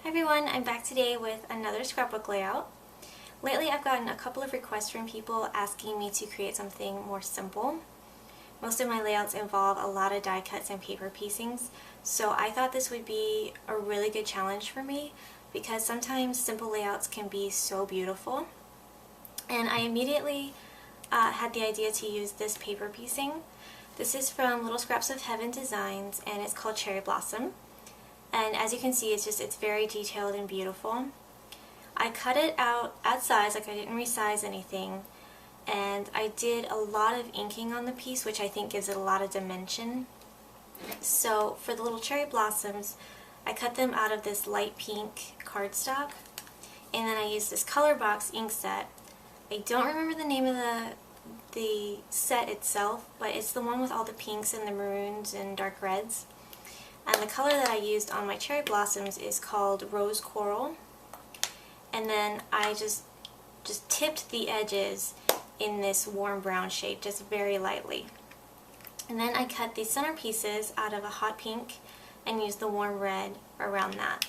Hi everyone, I'm back today with another scrapbook layout. Lately I've gotten a couple of requests from people asking me to create something more simple. Most of my layouts involve a lot of die cuts and paper piecings, so I thought this would be a really good challenge for me because sometimes simple layouts can be so beautiful. And I immediately had the idea to use this paper piecing. This is from Little Scraps of Heaven Designs and it's called Cherry Blossom. And as you can see, it's very detailed and beautiful. I cut it out at size, like I didn't resize anything, and I did a lot of inking on the piece, which I think gives it a lot of dimension. So for the little cherry blossoms, I cut them out of this light pink cardstock, and then I used this color box ink set. I don't remember the name of the set itself, but it's the one with all the pinks and the maroons and dark reds. And the color that I used on my cherry blossoms is called Rose Coral. And then I just tipped the edges in this warm brown shade, just very lightly. And then I cut the center pieces out of a hot pink and used the warm red around that.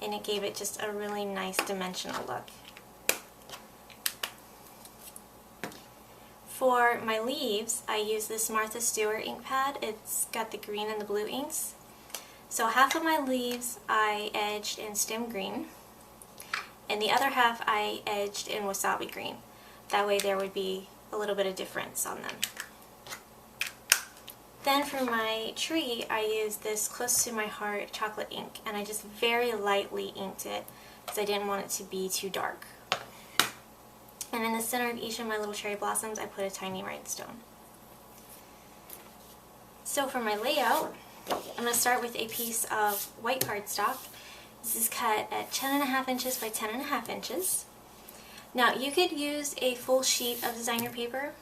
And it gave it just a really nice dimensional look. For my leaves, I used this Martha Stewart ink pad. It's got the green and the blue inks. So half of my leaves I edged in stem green, and the other half I edged in wasabi green. That way there would be a little bit of difference on them. Then for my tree, I used this Close to My Heart chocolate ink, and I just very lightly inked it because I didn't want it to be too dark. And in the center of each of my little cherry blossoms, I put a tiny rhinestone. So for my layout, I'm going to start with a piece of white cardstock. This is cut at 10.5 inches by 10.5 inches. Now you could use a full sheet of designer paper,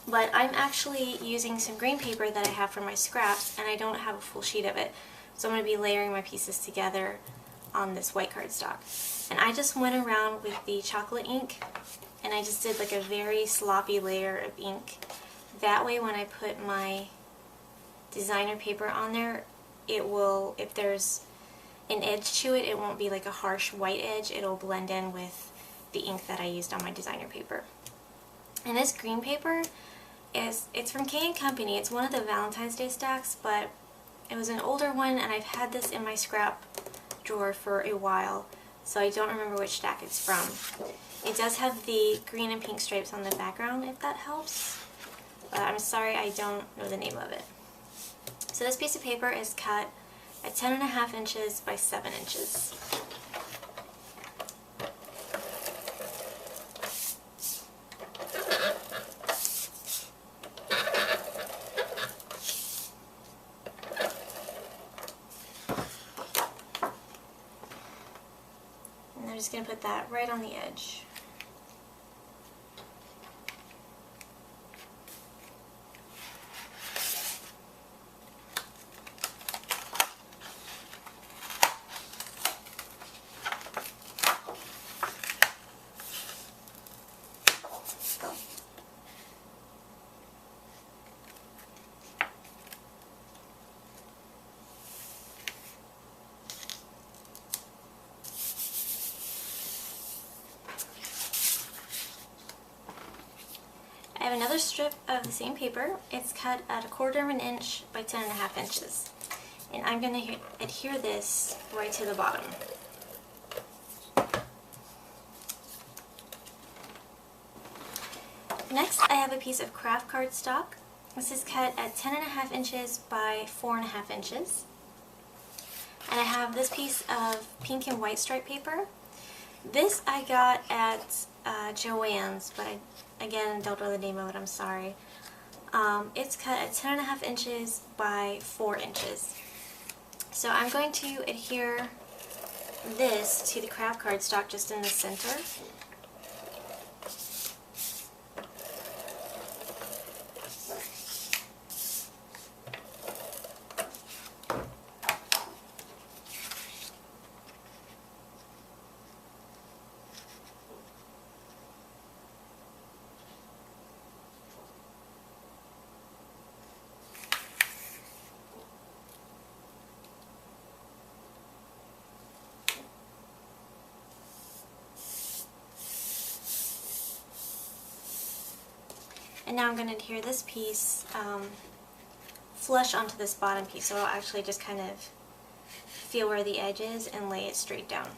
but I'm actually using some green paper that I have from my scraps, and I don't have a full sheet of it. So I'm going to be layering my pieces together on this white cardstock. And I just went around with the chocolate ink, and I just did like a very sloppy layer of ink. That way when I put my designer paper on there, it will, if there's an edge to it, it won't be like a harsh white edge. It'll blend in with the ink that I used on my designer paper. And this green paper it's from K & Company. It's one of the Valentine's Day stacks, but it was an older one, and I've had this in my scrap drawer for a while, so I don't remember which stack it's from. It does have the green and pink stripes on the background, if that helps, but I'm sorry I don't know the name of it. So this piece of paper is cut at 10.5 inches by 7 inches. And I'm just going to put that right on the edge. I have another strip of the same paper. It's cut at 1/4 inch by 10.5 inches. And I'm going to adhere this right to the bottom. Next, I have a piece of craft cardstock. This is cut at 10.5 inches by 4.5 inches. And I have this piece of pink and white stripe paper. This I got at Joann's, but I, again, don't know the name of it, I'm sorry. It's cut at 10.5 inches by 4 inches. So I'm going to adhere this to the craft cardstock just in the center. And now I'm going to adhere this piece flush onto this bottom piece, so I'll actually just kind of feel where the edge is and lay it straight down.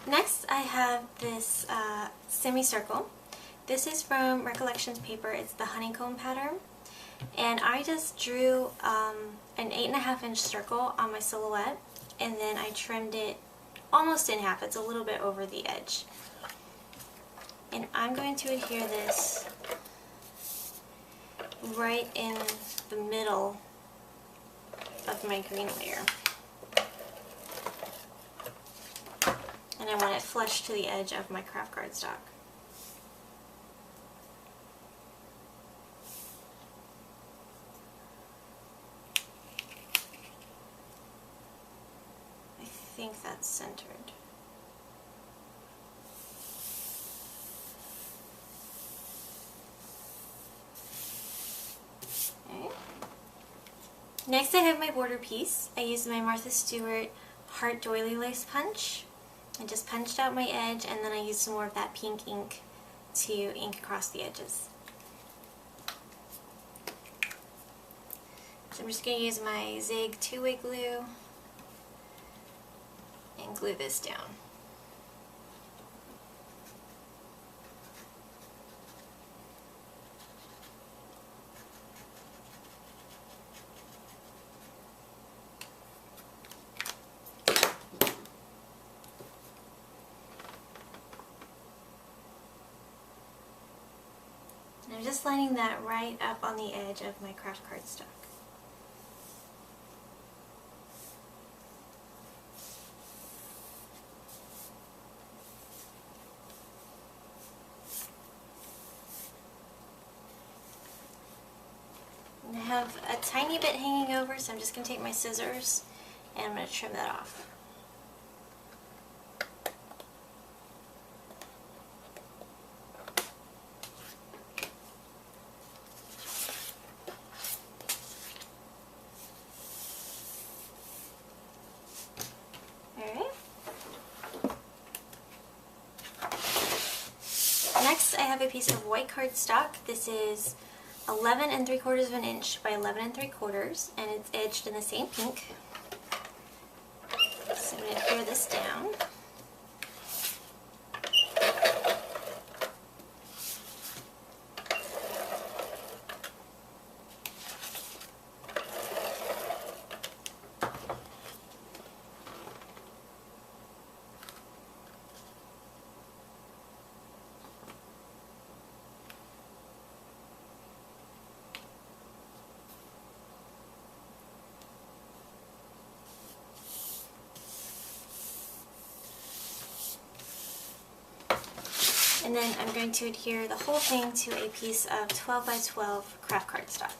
Next, I have this semicircle. This is from Recollections paper. It's the honeycomb pattern. And I just drew an 8.5 inch circle on my silhouette, and then I trimmed it almost in half. It's a little bit over the edge. And I'm going to adhere this right in the middle of my green layer. And I want it flush to the edge of my craft cardstock. I think that's centered. Okay. Next I have my border piece. I used my Martha Stewart Heart Doily Lace Punch. I just punched out my edge, and then I used some more of that pink ink to ink across the edges. So I'm just going to use my Zig two-way glue and glue this down. And I'm just lining that right up on the edge of my craft cardstock. And I have a tiny bit hanging over, so I'm just going to take my scissors and I'm going to trim that off. Next, I have a piece of white cardstock. This is 11 3/4 of an inch by 11 3/4, and it's edged in the same pink. So I'm going to adhere this down. And then I'm going to adhere the whole thing to a piece of 12 by 12 craft cardstock.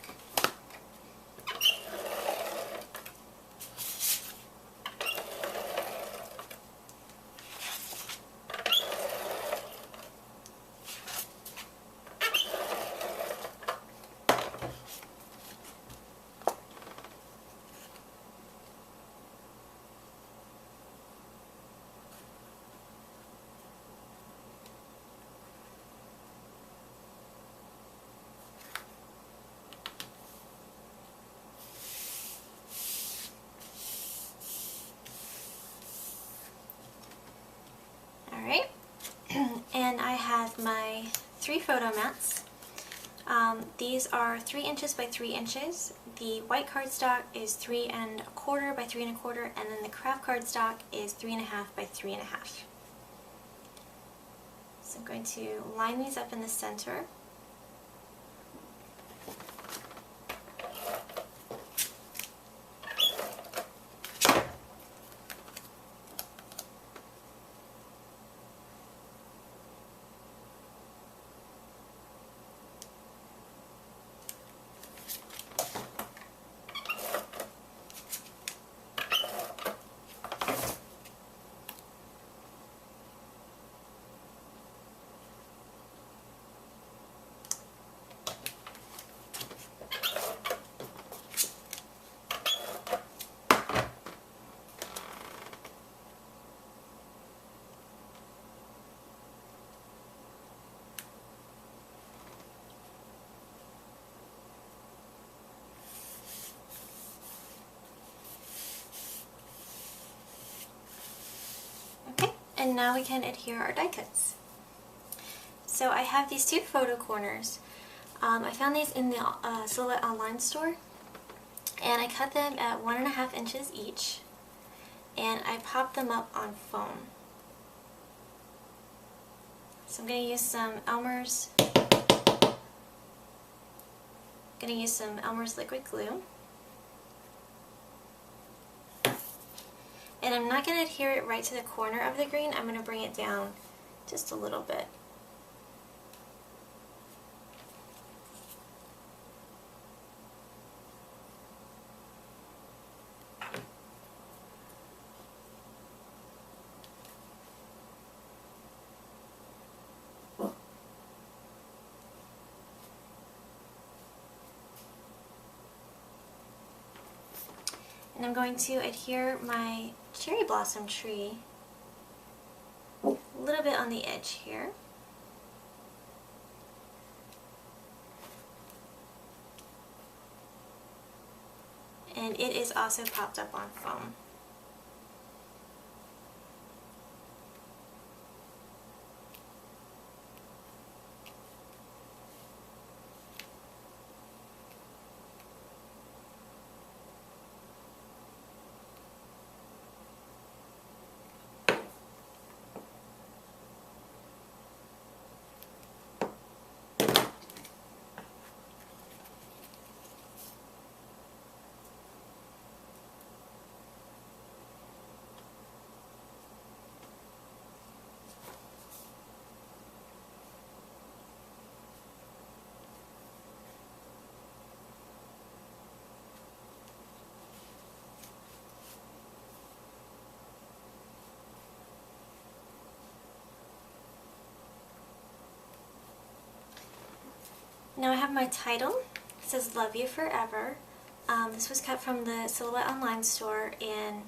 Alright, and I have my 3 photo mats. These are 3 inches by 3 inches. The white cardstock is 3 1/4 by 3 1/4, and then the craft cardstock is 3 1/2 by 3 1/2. So I'm going to line these up in the center. And now we can adhere our die cuts. So I have these 2 photo corners. I found these in the Silhouette online store, and I cut them at 1.5 inches each, and I popped them up on foam. So I'm going to use some Elmer's liquid glue. And I'm not going to adhere it right to the corner of the green. I'm going to bring it down just a little bit. And I'm going to adhere my cherry blossom tree a little bit on the edge here. And it is also popped up on foam. Now I have my title. It says "Love You Forever." This was cut from the Silhouette online store, and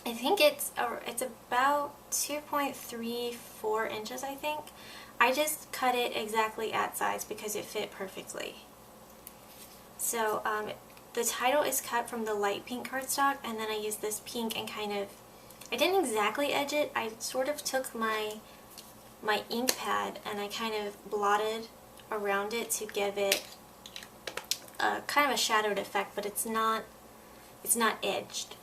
I think it's about 2.34 inches, I think. I just cut it exactly at size because it fit perfectly. So the title is cut from the light pink cardstock, and then I used this pink and I didn't exactly edge it. I sort of took my ink pad and I kind of blotted around it to give it kind of a shadowed effect, but it's not edged.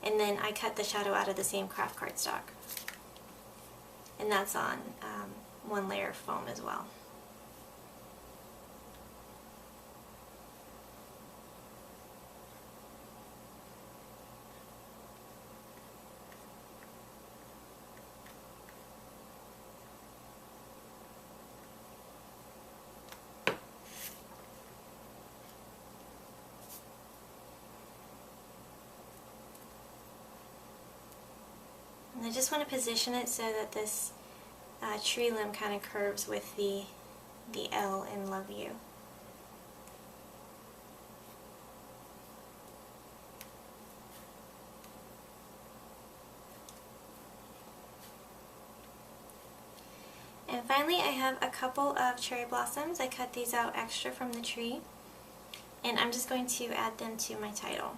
And then I cut the shadow out of the same craft cardstock, and that's on 1 layer of foam as well. And I just want to position it so that this tree limb kind of curves with the L in "Love You." And finally, I have a couple of cherry blossoms. I cut these out extra from the tree, and I'm just going to add them to my title.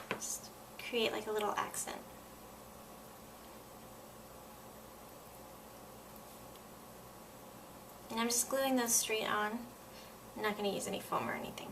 Just create like a little accent. And I'm just gluing those straight on. I'm not going to use any foam or anything.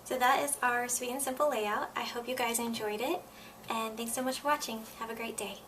So that is our sweet and simple layout. I hope you guys enjoyed it, and thanks so much for watching. Have a great day.